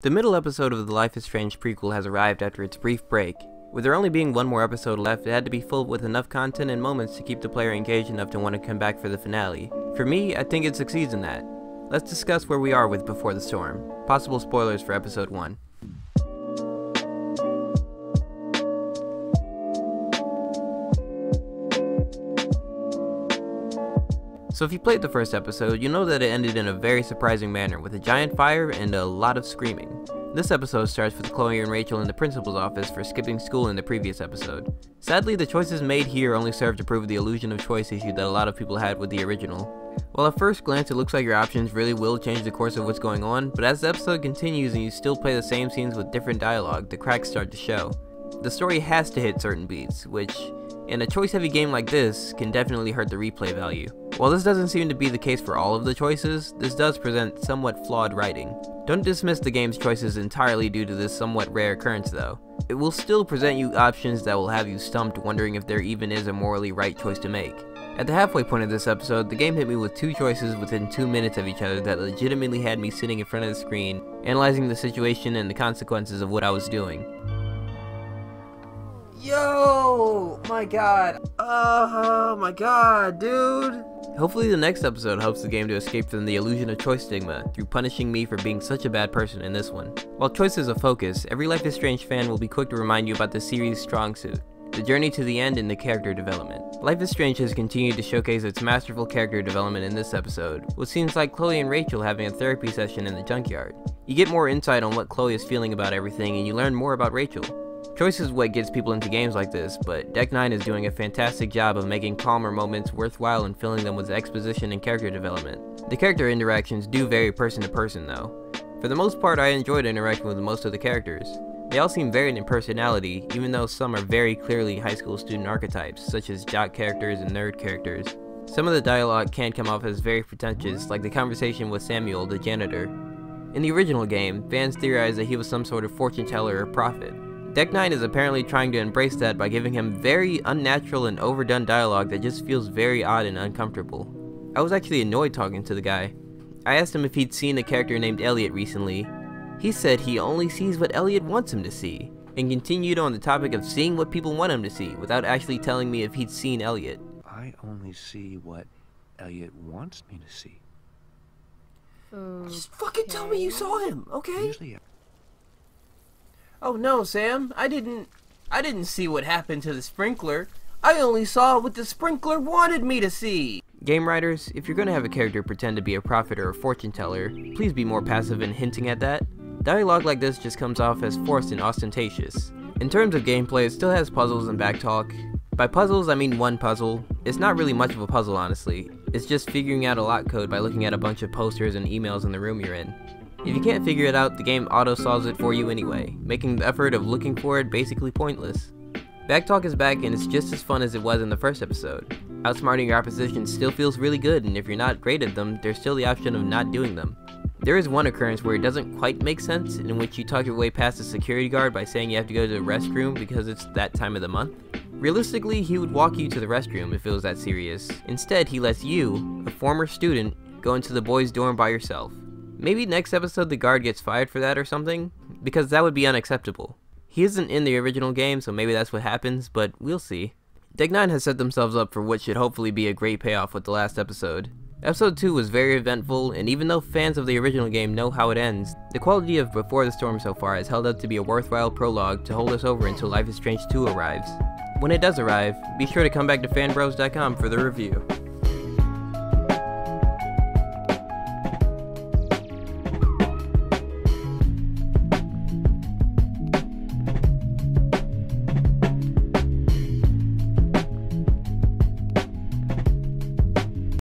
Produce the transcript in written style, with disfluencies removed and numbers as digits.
The middle episode of the Life is Strange prequel has arrived after its brief break. With there only being one more episode left, it had to be filled with enough content and moments to keep the player engaged enough to want to come back for the finale. For me, I think it succeeds in that. Let's discuss where we are with Before the Storm. Possible spoilers for episode 1. So if you played the first episode, you know that it ended in a very surprising manner with a giant fire and a lot of screaming. This episode starts with Chloe and Rachel in the principal's office for skipping school in the previous episode. Sadly, the choices made here only serve to prove the illusion of choice issue that a lot of people had with the original. While at first glance it looks like your options really will change the course of what's going on, but as the episode continues and you still play the same scenes with different dialogue, the cracks start to show. The story has to hit certain beats, which, in a choice-heavy game like this, can definitely hurt the replay value. While this doesn't seem to be the case for all of the choices, this does present somewhat flawed writing. Don't dismiss the game's choices entirely due to this somewhat rare occurrence though. It will still present you options that will have you stumped wondering if there even is a morally right choice to make. At the halfway point of this episode, the game hit me with two choices within 2 minutes of each other that legitimately had me sitting in front of the screen, analyzing the situation and the consequences of what I was doing. Yo, my god. Oh my god, dude. Hopefully the next episode helps the game to escape from the illusion of choice stigma through punishing me for being such a bad person in this one. While choice is a focus, every Life is Strange fan will be quick to remind you about the series' strong suit, the journey to the end and the character development. Life is Strange has continued to showcase its masterful character development in this episode, with scenes like Chloe and Rachel having a therapy session in the junkyard. You get more insight on what Chloe is feeling about everything and you learn more about Rachel. Choice is what gets people into games like this, but Deck 9 is doing a fantastic job of making calmer moments worthwhile and filling them with exposition and character development. The character interactions do vary person to person though. For the most part, I enjoyed interacting with most of the characters. They all seem varied in personality, even though some are very clearly high school student archetypes, such as jock characters and nerd characters. Some of the dialogue can come off as very pretentious, like the conversation with Samuel, the janitor. In the original game, fans theorized that he was some sort of fortune teller or prophet. Deck 9 is apparently trying to embrace that by giving him very unnatural and overdone dialogue that just feels very odd and uncomfortable. I was actually annoyed talking to the guy. I asked him if he'd seen a character named Elliot recently. He said he only sees what Elliot wants him to see, and continued on the topic of seeing what people want him to see without actually telling me if he'd seen Elliot. I only see what Elliot wants me to see. Just fucking tell me you saw him, okay? Usually, Oh no, Sam, I didn't see what happened to the sprinkler. I only saw what the sprinkler wanted me to see. Game writers, if you're gonna have a character pretend to be a prophet or a fortune teller, please be more passive in hinting at that. Dialogue like this just comes off as forced and ostentatious. In terms of gameplay, it still has puzzles and backtalk. By puzzles, I mean one puzzle. It's not really much of a puzzle, honestly. It's just figuring out a lock code by looking at a bunch of posters and emails in the room you're in. If you can't figure it out, the game auto-solves it for you anyway, making the effort of looking for it basically pointless. Backtalk is back and it's just as fun as it was in the first episode. Outsmarting your opposition still feels really good, and if you're not great at them, there's still the option of not doing them. There is one occurrence where it doesn't quite make sense, in which you talk your way past a security guard by saying you have to go to the restroom because it's that time of the month. Realistically, he would walk you to the restroom if it was that serious. Instead, he lets you, a former student, go into the boys' dorm by yourself. Maybe next episode the guard gets fired for that or something, because that would be unacceptable. He isn't in the original game, so maybe that's what happens, but we'll see. Deck 9 has set themselves up for what should hopefully be a great payoff with the last episode. Episode 2 was very eventful, and even though fans of the original game know how it ends, the quality of Before the Storm so far has held up to be a worthwhile prologue to hold us over until Life is Strange 2 arrives. When it does arrive, be sure to come back to fanbros.com for the review.